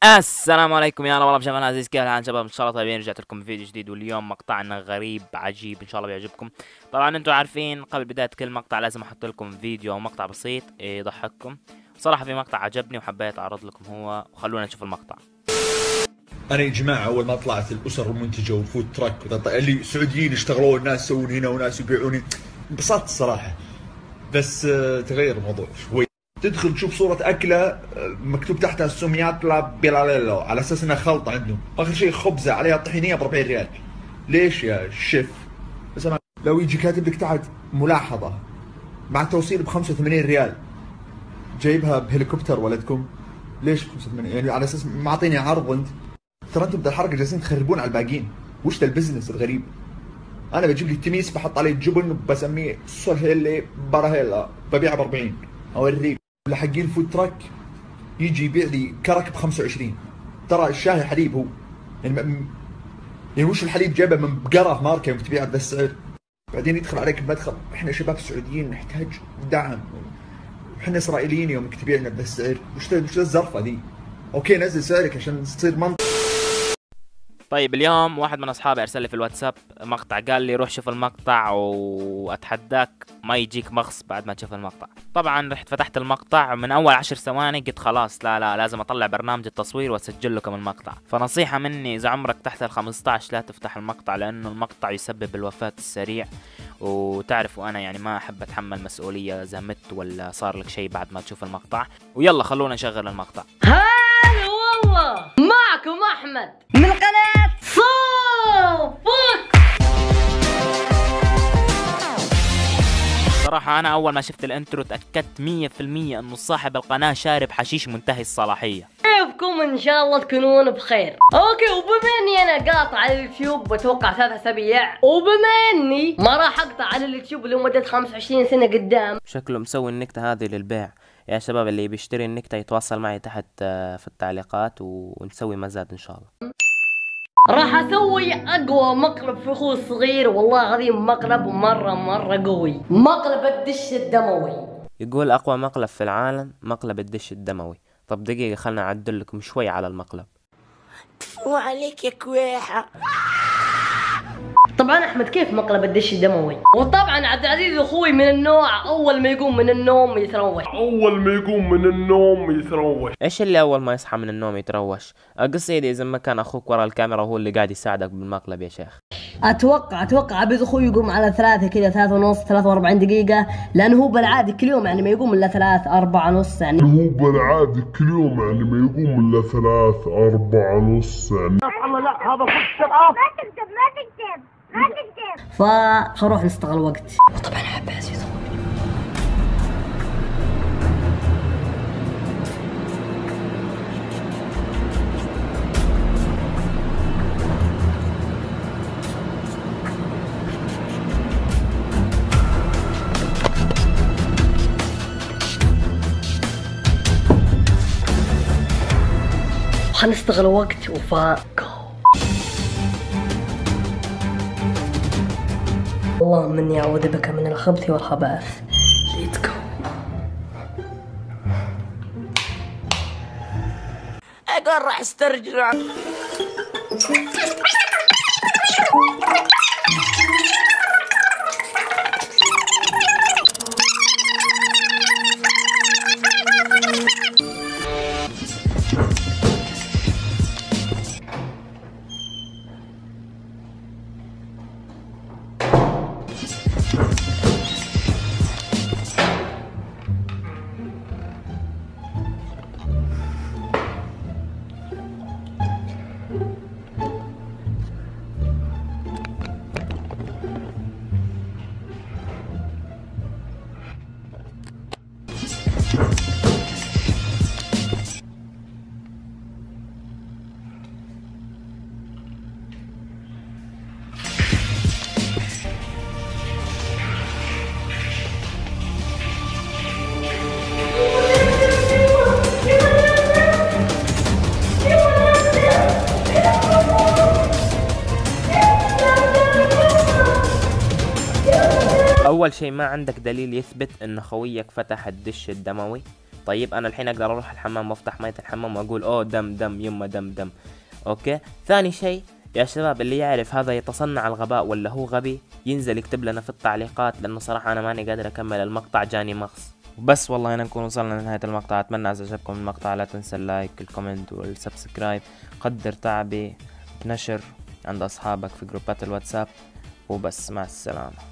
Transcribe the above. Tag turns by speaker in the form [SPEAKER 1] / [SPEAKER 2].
[SPEAKER 1] السلام عليكم يا هلا والله بجمال عزيز، كيف الحال شباب؟ ان شاء الله طيبين. رجعت لكم بفيديو جديد واليوم مقطعنا غريب عجيب ان شاء الله بيعجبكم. طبعا انتم عارفين قبل بداية كل مقطع لازم احط لكم فيديو او مقطع بسيط يضحككم. صراحة في مقطع عجبني وحبيت اعرض لكم هو، وخلونا نشوف المقطع.
[SPEAKER 2] انا يا جماعه اول ما طلعت الاسر المنتجه والفود تراك اللي سعوديين يشتغلون، ناس يسوون هنا وناس يبيعون، انبسطت الصراحه. بس تغير الموضوع شوي. تدخل تشوف صوره اكله مكتوب تحتها السميات لا بيلاليلو على اساس انها خلطه عندهم، اخر شيء خبزه عليها طحينيه ب 40 ريال. ليش يا شيف؟ بس أنا لو يجي كاتب لك تحت ملاحظه مع توصيل ب 85 ريال، جايبها بهليكوبتر ولدكم، ليش 85؟ يعني على اساس معطيني عرض انت؟ ترى انتم بالحركه جالسين تخربون على الباقيين. وش ذا البزنس الغريب؟ انا بجيب لي تميس بحط عليه جبن بسميه سولهيلي براهيلا ببيعه ب 40. اوريك ولا حقين الفود تراك يجي يبيع لي كرك ب 25. ترى الشاهي حليب هو، يعني وش الحليب جايبه من بقره ماركه وتبيعه بهذا السعر؟ بعدين يدخل عليك بمدخل احنا شباب سعوديين نحتاج دعم، احنا اسرائيليين يومك تبيعنا بهذا السعر. وش الزرفه ذي؟ اوكي نزل سعرك عشان تصير منطق.
[SPEAKER 1] طيب اليوم واحد من اصحابي ارسل لي في الواتساب مقطع، قال لي روح شوف المقطع واتحداك ما يجيك مغص بعد ما تشوف المقطع. طبعا رحت فتحت المقطع من اول 10 ثواني قلت خلاص لا لازم اطلع برنامج التصوير واسجل لكم المقطع. فنصيحة مني اذا عمرك تحت ال 15 لا تفتح المقطع، لانه المقطع يسبب الوفاة السريع، وتعرفوا انا يعني ما احب اتحمل مسؤولية اذا مت ولا صار لك شيء بعد ما تشوف المقطع. ويلا خلونا نشغل المقطع.
[SPEAKER 3] هلا والله، معكم احمد من قناة صوفك.
[SPEAKER 1] صراحة أنا أول ما شفت الانترو تأكدت 100% إنه صاحب القناة شارب حشيش منتهي الصلاحية.
[SPEAKER 3] كيفكم؟ ان شاء الله تكونون بخير. اوكي، وبما اني انا قاطع على اليوتيوب بتوقع 3 اسابيع، وبما اني ما راح اقطع على اليوتيوب لمدة 25 سنة قدام،
[SPEAKER 1] شكله مسوي النكتة هذه للبيع. يا شباب اللي بيشتري النكتة يتواصل معي تحت في التعليقات ونسوي مزاد إن شاء الله.
[SPEAKER 3] راح اسوي اقوى مقلب فخوص صغير، والله العظيم مقلب مرة قوي، مقلب الدش الدموي.
[SPEAKER 1] يقول أقوى مقلب في العالم مقلب الدش الدموي. طب دقيقة خلنا أعدل لكم شوي على المقلب.
[SPEAKER 4] تفو عليك يا كويحة.
[SPEAKER 3] طبعا احمد كيف مقلب الدش الدموي؟ وطبعا عبد العزيز اخوي من النوع اول ما يقوم من النوم يتروش.
[SPEAKER 1] ايش اللي اول ما يصحى من النوم يتروش؟ قصيدي اذا ما كان اخوك ورا الكاميرا هو اللي قاعد يساعدك بالمقلب يا شيخ.
[SPEAKER 3] اتوقع عبد اخوي يقوم على 3 كذا، 3 ونص، 43 دقيقة، لانه هو بالعادي كل يوم يعني ما يقوم الا 3 4 ونص يعني.
[SPEAKER 5] ما يقوم الا 3 4 ونص يعني.
[SPEAKER 4] لا هذا صدق. ما تكذب.
[SPEAKER 3] فخروح نستغل وقت. وطبعا عبد العزيز حنستغل وقت اللهم اني اعوذ بك من الخبث والخبائث. ليتس جو.
[SPEAKER 4] اقول راح استرجع.
[SPEAKER 1] اول شيء ما عندك دليل يثبت ان خويك فتح الدش الدموي، طيب انا الحين اقدر اروح الحمام وافتح مية الحمام واقول اوه دم دم يما دم دم. اوكي. ثاني شيء يا شباب، اللي يعرف هذا يتصنع الغباء ولا هو غبي ينزل يكتب لنا في التعليقات، لانه صراحة انا ماني قادر اكمل المقطع، جاني مغص. وبس والله هنا نكون وصلنا لنهاية المقطع. اتمنى اذا عجبكم المقطع لا تنسى اللايك الكومنت والسبسكرايب. قدر تعبي بنشر عند اصحابك في جروبات الواتساب. وبس، مع السلامة.